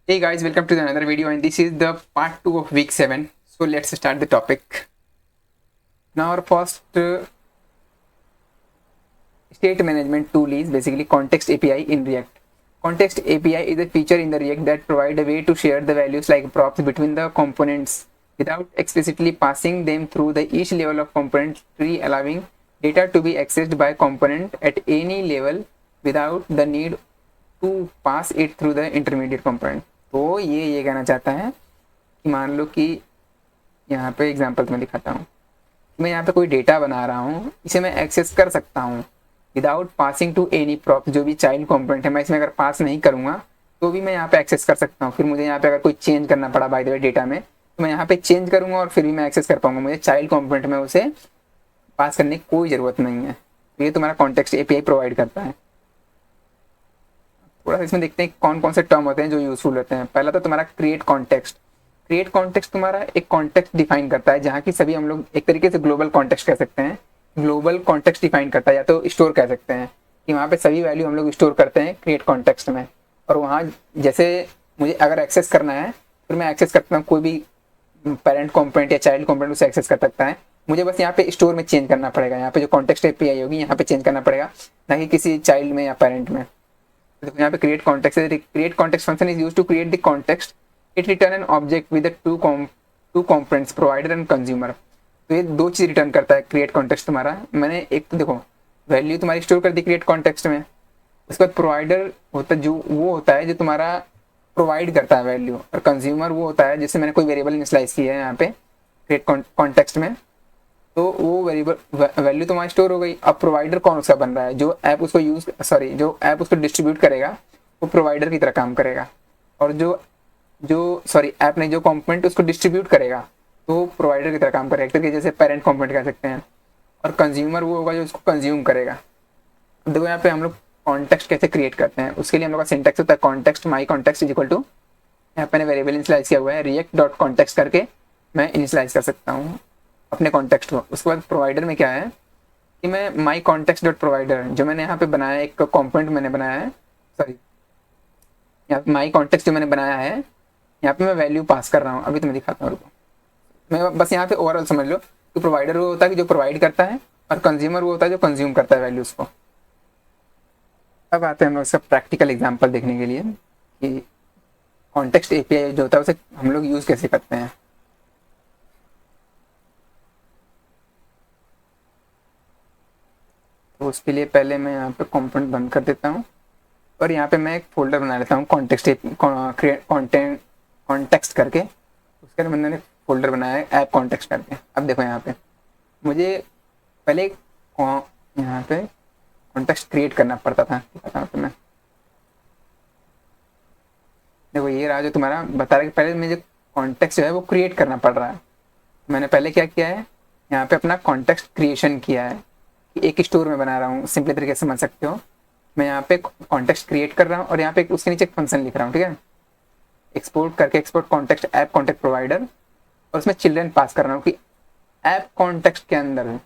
Hey guys, welcome to another video, and this is the part 2 of week 7. So let's start the topic. Now our first state management tool is basically Context API in React. Context API is a feature in the React that provide a way to share the values like props between the components without explicitly passing them through the each level of component tree, allowing data to be accessed by component at any level without the need to pass it through the intermediate component. तो ये कहना चाहता है कि मान लो कि यहाँ पे एग्जांपल मैं दिखाता हूँ। मैं यहाँ पे कोई डेटा बना रहा हूँ, इसे मैं एक्सेस कर सकता हूँ without passing to any prop. जो भी चाइल्ड कंपोनेंट है मैं इसमें अगर पास नहीं करूँगा तो भी मैं यहाँ पे एक्सेस कर सकता हूँ। फिर मुझे यहाँ पे अगर कोई चेंज करना पड़ा बाय द वे डेटा में, तो मैं यहाँ पे चेंज करूँगा और फिर भी मैं एक्सेस कर पाऊंगा। मुझे चाइल्ड कंपोनेंट में उसे पास करने की कोई ज़रूरत नहीं है। तो ये तुम्हारा कॉन्टेक्स्ट एपीआई प्रोवाइड करता है। थोड़ा सा इसमें देखते हैं कौन कौन से टर्म होते हैं जो यूजफुल होते हैं। पहला तो तुम्हारा क्रिएट कॉन्टेक्स्ट। क्रिएट कॉन्टेक्स्ट तुम्हारा एक कॉन्टेक्स्ट डिफाइन करता है, जहाँ की सभी हम लोग एक तरीके से ग्लोबल कॉन्टेक्स्ट कह सकते हैं। ग्लोबल कॉन्टेक्स्ट डिफाइन करता है, या तो स्टोर कह सकते हैं कि वहाँ पे सभी वैल्यू हम लोग स्टोर करते हैं क्रिएट कॉन्टेक्स्ट में। और वहाँ जैसे मुझे अगर एक्सेस करना है फिर मैं एक्सेस करता हूँ, कोई भी पेरेंट कॉम्पोनेंट या चाइल्ड कॉम्पोनेंट उसे एक्सेस कर सकता है। मुझे बस यहाँ पे स्टोर में चेंज करना पड़ेगा, यहाँ पे जो कॉन्टेक्स्ट एपीआई होगी यहाँ पे चेंज करना पड़ेगा, ना कि किसी चाइल्ड में या पेरेंट में। देखो यहाँ पे क्रिएट कॉन्टेक्स्ट है। Create context function is used to create the context. It return an object with two components provider and consumer. तो ये दो चीज रिटर्न करता है क्रिएट कॉन्टेक्स्ट तुम्हारा। मैंने एक तो देखो वैल्यू तुम्हारी स्टोर कर दी क्रिएट कॉन्टेक्स्ट में, उसके बाद प्रोवाइडर होता है जो वो होता है जो तुम्हारा प्रोवाइड करता है वैल्यू, और कंज्यूमर वो होता है जिससे मैंने कोई वेरिएबल इनिशियलाइज किया है यहाँ पे क्रिएट कॉन्टेक्स्ट में। तो वो वेरिएबल वैल्यू तुम्हारी स्टोर हो गई। अब प्रोवाइडर कौन सा बन रहा है, जो ऐप उसको जो ऐप उसको डिस्ट्रीब्यूट करेगा वो प्रोवाइडर की तरह काम करेगा। और जो जो ऐप ने जो कंपोनेंट उसको डिस्ट्रीब्यूट करेगा तो प्रोवाइडर की तरह काम करेगा, एक तरीके जैसे पेरेंट कंपोनेंट कह सकते हैं। और कंज्यूमर वो होगा जो उसको कंज्यूम करेगा। देखो यहाँ पे हम लोग कॉन्टेक्स्ट कैसे क्रिएट करते हैं, उसके लिए हम लोग का सिंटेक्स होता है context my context is equal to, यहाँ पे वेरिएबल इनिशियलाइज किया हुआ है रिएक्ट डॉट कॉन्टेक्स्ट करके मैं इनिशियलाइज कर सकता हूँ अपने कॉन्टेक्स्ट को। उसके बाद प्रोवाइडर में क्या है कि मैं माई कॉन्टेक्स्ट डॉट प्रोवाइडर जो मैंने यहाँ पे बनाया, एक कॉम्पोनेंट मैंने बनाया है, सॉरी यहाँ पे माई कॉन्टेक्स्ट जो मैंने बनाया है यहाँ पे मैं वैल्यू पास कर रहा हूँ। अभी तो मैं दिखाता हूँ, रुको। मैं बस यहाँ पे ओवरऑल समझ लो कि प्रोवाइडर वो होता है कि जो प्रोवाइड करता है, और कंज्यूमर वो होता है जो कंज्यूम करता है वैल्यूज को। अब आते हैं हम लोग इसका प्रैक्टिकल एग्जाम्पल देखने के लिए कि कॉन्टेक्स्ट एपीआई जो होता है उसे हम लोग यूज कैसे करते हैं। तो उसके लिए पहले मैं यहाँ पे कंपोनेंट बंद कर देता हूँ और यहाँ पे मैं एक फोल्डर बना लेता हूँ कॉन्टेक्स्ट करके। उसके लिए मैंने एक फोल्डर बनाया है ऐप कॉन्टेक्स्ट करके। अब देखो यहाँ पे मुझे पहले यहाँ पे कॉन्टेक्स्ट क्रिएट करना पड़ता था, बताऊँ तो मैं देखो ये रहा जो तुम्हारा बता रहा है कि पहले मुझे कॉन्टेक्स्ट जो है वो क्रिएट करना पड़ रहा है। मैंने पहले क्या किया है, यहाँ पे अपना कॉन्टेक्स्ट क्रिएशन किया है कि एक स्टोर में बना रहा हूँ, सिंपल तरीके से समझ सकते हो। मैं यहाँ पे कॉन्टेक्स्ट क्रिएट कर रहा हूँ और यहाँ पे उसके नीचे एक फंक्शन लिख रहा हूँ, ठीक है। एक्सपोर्ट करके export context app contact provider, और उसमें चिल्ड्रन पास कर रहा हूँ कि ऐप कॉन्टेक्स्ट के अंदर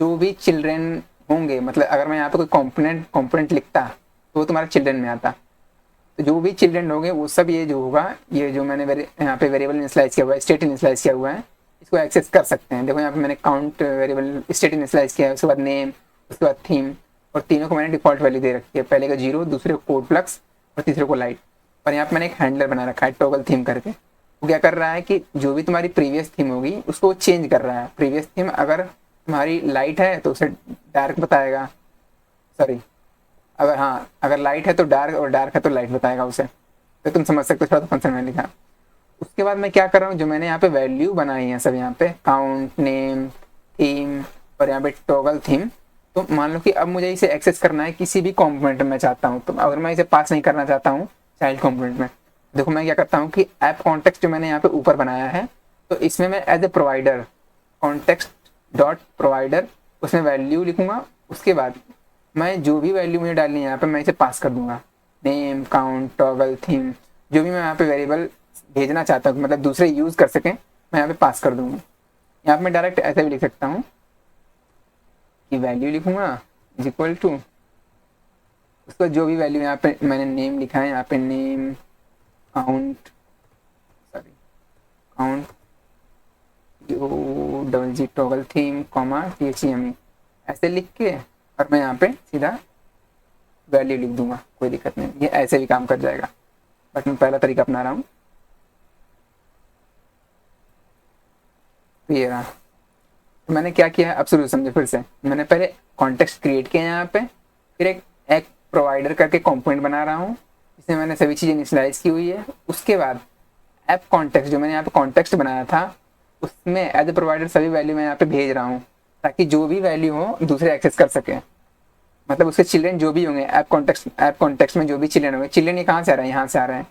जो भी चिल्ड्रन होंगे, मतलब अगर मैं यहाँ पे कोई कॉम्पोनेंट लिखता तो वो तुम्हारा चिल्ड्रन में आता। तो जो भी चिल्ड्रन होंगे वो सब ये जो होगा, ये जो मैंने यहाँ पे वेरिएबल इनिशियलाइज किया हुआ है, स्टेट इनिशियलाइज किया हुआ है, इसको एक्सेस कर सकते हैं। देखो यहाँ पे मैंने काउंट वेरिएबल स्टेट इनिशियलाइज किया है, उसके बाद नेम, उसके बाद थीम, और तीनों को मैंने डिफॉल्ट वैल्यू दे रखी है। पहले का 0, दूसरे को कोड प्लस और तीसरे को लाइट। और यहाँ पे मैंने एक हैंडलर बना रखा है टॉगल थीम करके। वो क्या कर रहा है कि जो भी तुम्हारी प्रीवियस थीम होगी उसको चेंज कर रहा है। प्रीवियस थीम अगर तुम्हारी लाइट है तो उसे डार्क बताएगा, सॉरी अगर लाइट है तो डार्क, और डार्क है तो लाइट बताएगा उसे। तो तुम समझ सकते हो, थोड़ा तो फंक्शन में लिखा। उसके बाद मैं क्या कर रहा हूँ, जो मैंने यहाँ पे वैल्यू बनाई है सब, यहाँ पे काउंट, नेम, थीम और यहाँ पे टॉगल थीम। तो मान लो कि अब मुझे इसे एक्सेस करना है किसी भी कॉम्पोनेंट में चाहता हूँ। तो अगर मैं इसे पास नहीं करना चाहता हूँ चाइल्ड कॉम्पोनेंट में, देखो मैं क्या करता हूँ कि ऐप कॉन्टेक्स्ट जो मैंने यहाँ पे ऊपर बनाया है, तो इसमें मैं as a provider context dot provider उसमें वैल्यू लिखूंगा। उसके बाद मैं जो भी वैल्यू मुझे डालनी है यहाँ पे मैं इसे पास कर दूंगा, नेम, काउंट, टॉगल, थीम, जो भी मैं यहाँ पे वेरिएबल भेजना चाहता हूँ, मतलब दूसरे यूज कर सकें, मैं यहाँ पे पास कर दूंगा। यहाँ पे मैं डायरेक्ट ऐसे भी लिख सकता हूँ कि वैल्यू लिखूंगा इज इक्वल टू, उसका जो भी वैल्यू यहाँ पे मैंने नेम लिखा है, यहाँ पे name count, sorry, count UGG toggle theme comma THEME ऐसे लिख के और मैं यहाँ पे सीधा वैल्यू लिख दूंगा, कोई दिक्कत नहीं, ये ऐसे भी काम कर जाएगा। बट मैं पहला तरीका अपना रहा हूँ। तो ये रहा। तो मैंने क्या किया है, अब शुरू समझो फिर से। मैंने पहले कॉन्टेक्स्ट क्रिएट किया यहाँ पे, फिर एक प्रोवाइडर करके कंपोनेंट बना रहा हूँ जिसमें मैंने सभी चीज़ें इनिशियलाइज की हुई है। उसके बाद ऐप कॉन्टेक्स्ट, जो मैंने यहाँ पे कॉन्टेक्स्ट बनाया था, उसमें एज ए प्रोवाइडर सभी वैल्यू मैं यहाँ पे भेज रहा हूँ ताकि जो भी वैल्यू हो दूसरे एक्सेस कर सके। मतलब उसके चिल्ड्रन जो भी होंगे ऐप कॉन्टेक्स्ट में जो भी चिल्ड्रन होंगे, चिल्ड्रन ये कहाँ से आ रहे हैं, यहाँ से आ रहे हैं।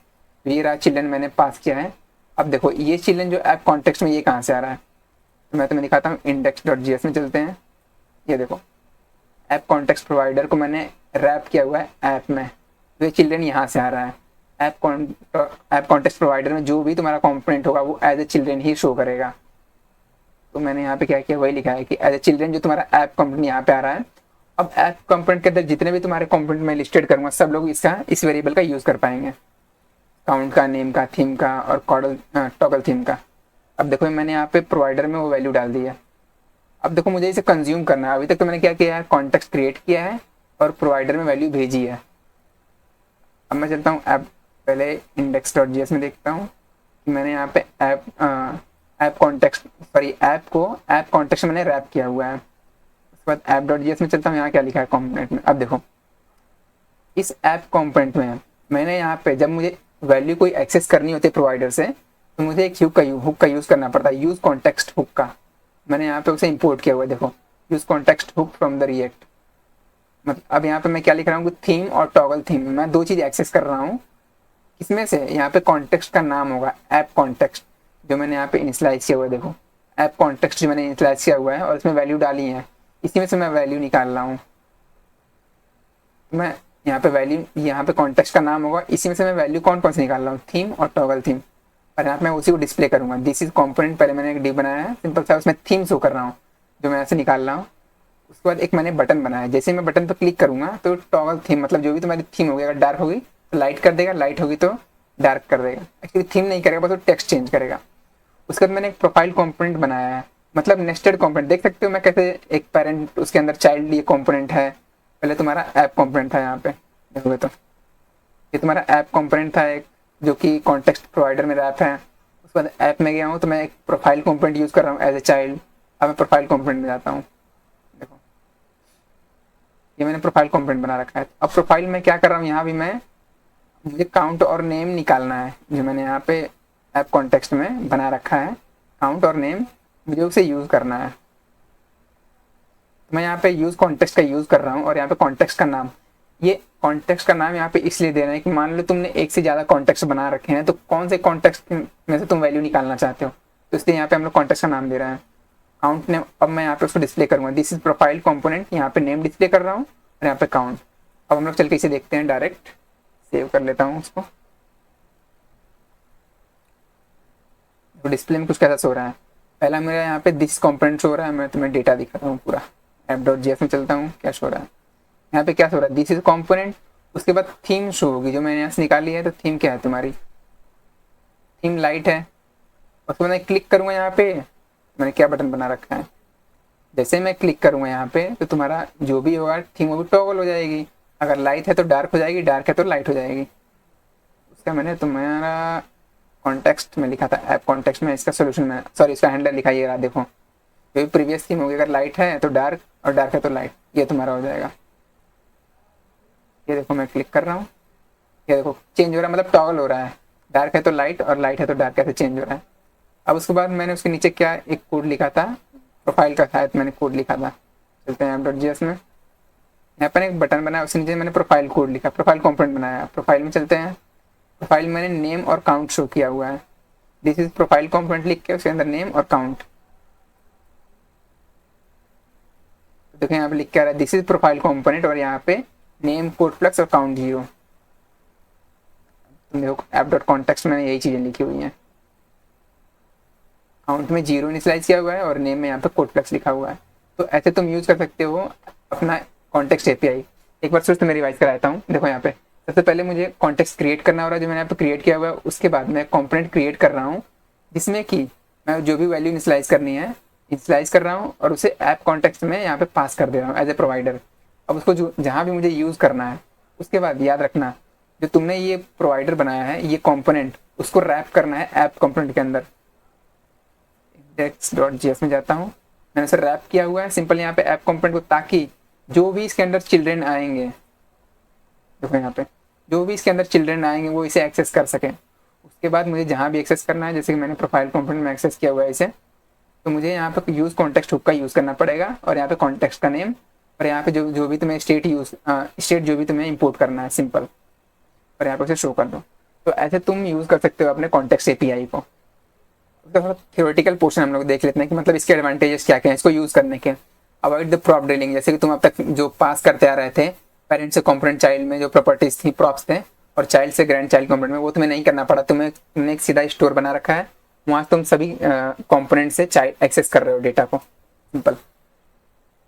तो ये रहा चिल्ड्रन मैंने पास किया है। अब देखो ये चिल्ड्रन जो ऐप कॉन्टेक्स्ट में ये कहाँ से आ रहा है, तो मैं तुम्हें दिखाता हूँ। index.js में चलते हैं। ये देखो ऐप कॉन्टेक्स्ट प्रोवाइडर को मैंने रैप किया हुआ है ऐप में, तो ये चिल्ड्रन यहाँ से आ रहा है। ऐप कॉन्टेक्स्ट प्रोवाइडर में जो भी तुम्हारा कॉम्पोनेंट होगा वो एज ए चिल्ड्रन ही शो करेगा। तो मैंने यहाँ पे क्या किया, वही लिखा है कि एज ए चिल्ड्रन जो तुम्हारा ऐप कंपोनेंट यहाँ पे आ रहा है। अब ऐप कंपोनेंट के अंदर जितने भी तुम्हारे कंपोनेंट में लिस्टेड करूँगा सब लोग इस वेरिएबल का यूज़ कर पाएंगे, काउंट का, नेम का, थीम का और टॉगल थीम का। अब देखो मैंने यहाँ पे प्रोवाइडर में वो वैल्यू डाल दी है। अब देखो मुझे इसे कंज्यूम करना है। अभी तक तो मैंने क्या किया है, कॉन्टेक्स्ट क्रिएट किया है और प्रोवाइडर में वैल्यू भेजी है। अब मैं चलता हूँ ऐप, पहले index.js में देखता हूँ कि मैंने यहाँ पे ऐप कॉन्टेक्स्ट मैंने रैप किया हुआ है। उसके बाद app.js में चलता हूँ, यहाँ क्या लिखा है कॉम्पोनेंट में। अब देखो इस ऐप कॉम्पोनेंट में मैंने यहाँ पे जब मुझे वैल्यू कोई एक्सेस करनी होती है प्रोवाइडर से, तो मुझे एक हुक का यूज़ करना पड़ता है, यूज़ कॉन्टेक्स्ट हुक का। मैंने यहाँ पे उसे इंपोर्ट किया हुआ है, देखो use context hook from the react. मतलब अब यहाँ पे मैं क्या लिख रहा हूँ, थीम और टॉगल थीम, मैं दो चीज़ एक्सेस कर रहा हूँ। इसमें से यहाँ पे कॉन्टेक्स्ट का नाम होगा ऐप कॉन्टेक्स्ट, जो मैंने यहाँ पे इनिशियलाइज किया हुआ है। देखो ऐप कॉन्टेक्स्ट जो मैंने इनिशियलाइज किया हुआ है और इसमें वैल्यू डाली है, इसी में से मैं वैल्यू निकाल रहा हूँ। मैं यहाँ पे वैल्यू, यहाँ पे कॉन्टेक्स्ट का नाम होगा, इसी में से मैं वैल्यू कौन कौन से निकाल रहा हूँ, थीम और टॉगल थीम। और यहाँ पे मैं उसी को डिस्प्ले करूँगा। दिस इज कॉम्पोनेंट, पहले मैंने एक डिव बनाया है सिंपल सा, उसमें थीम शो कर रहा हूँ जो मैं ऐसे निकाल रहा हूँ। उसके बाद एक मैंने बटन बनाया, जैसे मैं बटन पर क्लिक करूँगा तो टॉगल थीम, मतलब जो भी तुम्हारी थीम होगी, अगर डार्क होगी तो लाइट कर देगा, लाइट होगी तो डार्क कर देगा। एक्चुअली थीम नहीं करेगा, बस वो टेक्स्ट चेंज करेगा। उसके बाद मैंने एक प्रोफाइल कॉम्पोनेंट बनाया है, मतलब नेस्टेड कॉम्पोनेंट। देख सकते हो मैं कैसे, एक पेरेंट, उसके अंदर चाइल्ड, ये कॉम्पोनेंट है। पहले तुम्हारा ऐप कॉम्पोनेंट था, यहाँ पे देखोगे तो ये तुम्हारा ऐप कॉम्पोनेंट था एक, जो कि कॉन्टेक्स्ट प्रोवाइडर में रैप है। उसके बाद ऐप में गया हूँ तो मैं एक प्रोफाइल कॉम्पोनेंट यूज़ कर रहा हूँ एज ए चाइल्ड। अब मैं प्रोफाइल कॉम्पोनेंट में जाता हूँ, देखो ये मैंने प्रोफाइल कॉम्पोनेंट बना रखा है। अब प्रोफाइल में क्या कर रहा हूँ, यहाँ भी मुझे काउंट और नेम निकालना है, जो मैंने यहाँ पे ऐप कॉन्टेक्स्ट में बना रखा है। काउंट और नेम मुझे उसे यूज़ करना है, तो मैं यहाँ पे यूज़ कॉन्टेक्स्ट का यूज़ कर रहा हूँ। और यहाँ पे कॉन्टेक्स्ट का नाम, ये कॉन्टेक्स्ट का नाम यहाँ पे इसलिए देना है कि मान लो तुमने एक से ज़्यादा कॉन्टेक्स्ट बना रखे हैं, तो कौन से कॉन्टेक्स्ट में से तुम वैल्यू निकालना चाहते हो, तो इसलिए यहाँ पे हम लोग कॉन्टेक्स्ट का नाम दे रहे हैं, काउंट नेम। अब मैं यहाँ पे उसको डिस्प्ले करूँगा, दिस इज प्रोफाइल कॉम्पोनेंट, यहाँ पे नेम डिस्प्ले कर रहा हूँ और यहाँ पे काउंट। अब हम लोग चल के इसे देखते हैं, डायरेक्ट सेव कर लेता हूँ उसको। तो डिस्प्ले में कुछ कैसा शो रहा है, पहला मेरा यहाँ पे दिस कॉम्पोनेंट शो रहा है। मैं तुम्हें डेटा दिखाता हूँ पूरा, app.js में चलता हूँ, क्या शो रहा है यहाँ पे, क्या शो रहा है, दिस इज कॉम्पोनेंट। उसके बाद थीम शो होगी जो मैंने यहाँ से निकाली है। तो थीम क्या है तुम्हारी, थीम लाइट है। उसको मैं क्लिक करूँगा, यहाँ पे मैंने क्या बटन बना रखा है, जैसे मैं क्लिक करूँगा यहाँ पे तो तुम्हारा जो भी होगा थीम वो भी टॉगल हो जाएगी। अगर लाइट है तो डार्क हो जाएगी, डार्क है तो लाइट हो जाएगी। उसका मैंने तुम्हारा कॉन्टेक्स्ट में लिखा था, ऐप कॉन्टेक्स्ट में इसका सोल्यूशन में, सॉरी इसका हैंडल लिखा, ये रहा देखो। जो भी प्रीवियस थीम होगी, अगर लाइट है तो डार्क और डार्क है तो लाइट, ये तुम्हारा हो जाएगा। ये देखो मैं क्लिक कर रहा हूँ, ये देखो चेंज हो रहा है, मतलब टॉगल हो रहा है, डार्क है तो लाइट और लाइट है तो डार्क, कैसे चेंज हो रहा है। अब उसके बाद मैंने उसके नीचे क्या एक कोड लिखा था, प्रोफाइल का शायद मैंने कोड लिखा था। चलते हैं app.js में, यहाँ पर एक बटन बनाया, उसके नीचे मैंने प्रोफाइल कोड लिखा, प्रोफाइल कॉम्पोनेंट बनाया। प्रोफाइल में चलते हैं, प्रोफाइल में मैंने नेम और काउंट शो किया हुआ है। दिस इज प्रोफाइल कॉम्पोनेंट लिख के उसके अंदर नेम और काउंट, देखो यहाँ पे लिख के आ रहा है दिस इज प्रोफाइल कॉम्पोनेंट, और यहाँ पे नेम कोड प्लस और काउंट 0। तुम देखो ऐप.कॉन्टेक्स्ट में यही चीज़ें लिखी हुई हैं, काउंट में 0 इनिशियलाइज किया हुआ है और नेम में यहाँ पे कोड प्लस लिखा हुआ है। तो ऐसे तुम यूज़ कर सकते हो अपना कॉन्टेक्स्ट API। एक बार फिर से मैं रिवाइज कराता हूँ, देखो यहाँ पे सबसे पहले मुझे कॉन्टेक्स्ट क्रिएट करना हो रहा है जो मैंने यहाँ पे क्रिएट किया हुआ है। उसके बाद मैं कंपोनेंट क्रिएट कर रहा हूँ जिसमें कि मैं जो भी वैल्यू इनिशियलाइज करनी है इनिशियलाइज कर रहा हूँ और उसे ऐप कॉन्टेक्स्ट में यहाँ पे पास कर दे रहा हूँ एज ए प्रोवाइडर। अब उसको जो जहाँ भी मुझे यूज़ करना है उसके बाद याद रखना जो तुमने ये प्रोवाइडर बनाया है ये कंपोनेंट उसको रैप करना है ऐप कंपोनेंट के अंदर। index.js में जाता हूँ, मैंने उसे रैप किया हुआ है सिंपल यहाँ पे ऐप कंपोनेंट को, ताकि जो भी इसके अंदर चिल्ड्रन आएंगे, देखो यहाँ पे जो भी इसके अंदर चिल्ड्रन आएंगे वो इसे एक्सेस कर सकें। उसके बाद मुझे जहाँ भी एक्सेस करना है, जैसे कि मैंने प्रोफाइल कंपोनेंट में एक्सेस किया हुआ है इसे, तो मुझे यहाँ पे यूज़ कॉन्टेक्स्ट हुक का यूज़ करना पड़ेगा और यहाँ पे कॉन्टेक्स्ट का नेम और यहाँ पे जो भी तुम्हें स्टेट जो भी तुम्हें इंपोर्ट करना है सिंपल, और यहाँ पे उसे शो कर दो। तो ऐसे तुम यूज़ कर सकते हो अपने कॉन्टेक्स्ट एपीआई को। तो थोड़ा थियोरेटिकल पोर्शन हम लोग देख लेते हैं कि मतलब इसके एडवांटेजेस क्या क्या हैं इसको यूज़ करने के। अवॉइड द प्रॉप डीलिंग, जैसे कि तुम अब तक जो पास करते आ रहे थे पेरेंट से कंपोनेंट चाइल्ड में जो प्रॉपर्टीज थी प्रॉप्स थे और चाइल्ड से ग्रैंड चाइल्ड कंपोनेंट में, वो तुम्हें नहीं करना पड़ा। तुमने एक सीधा स्टोर बना रखा है, वहाँ तुम सभी कंपोनेंट से चाइल्ड एक्सेस कर रहे हो डेटा को simple.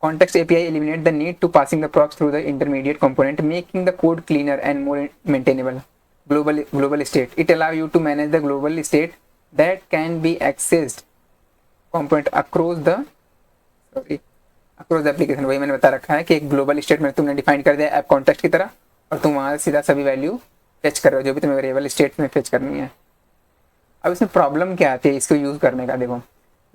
Context API eliminate the need to passing the props through the intermediate component, making the code cleaner and more maintainable. Global state. It allow you to manage the global state that can be accessed component across the application। वही मैंने बता रखा है कि एक global state में तुमने define कर दिया ऐप कॉन्टेक्स्ट की तरह, और तुम वहाँ सीधा सभी वैल्यू फेच कर रहे हो जो भी तुम्हें वेरिएबल स्टेट में फेच करनी है। अब इसमें प्रॉब्लम क्या आती है इसको यूज़ करने का, देखो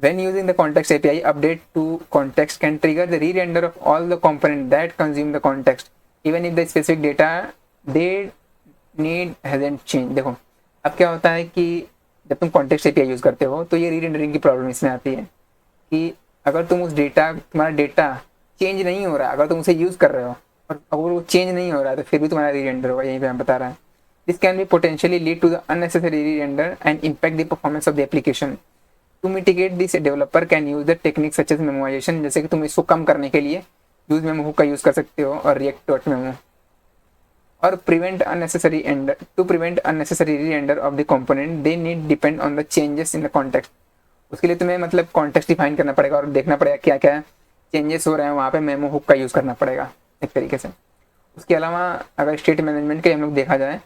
when using the context API, update to context can trigger the re-render of all the components that consume the context, even if the specific data they need hasn't changed। देखो अब क्या होता है कि जब तुम context API यूज़ करते हो तो ये re-rendering की प्रॉब्लम इसमें आती है कि अगर तुम उस तुम्हारा डेटा चेंज नहीं हो रहा, अगर तुम उसे यूज़ कर रहे हो और अगर वो चेंज नहीं हो रहा तो फिर भी तुम्हारा re-render होगा, यहीं पे हम बता रहा है। This can be potentially lead to the unnecessary re-render and impact the performance of the application। To mitigate this developer can use the technique such as memorisation, जैसे कि तुम इसको कम करने के लिए यूज मेमो हुक का यूज कर सकते हो और react.memo, और prevent unnecessary re-render of the component they need depend on the changes in the context. उसके लिए तुम्हें मतलब कॉन्टेक्स्ट डिफाइन करना पड़ेगा और देखना पड़ेगा क्या क्या चेंजेस हो रहे हैं, वहाँ पे मेमो हुक का यूज़ करना पड़ेगा एक तरीके से। उसके अलावा अगर स्टेट मैनेजमेंट के हम लोग देखा जाए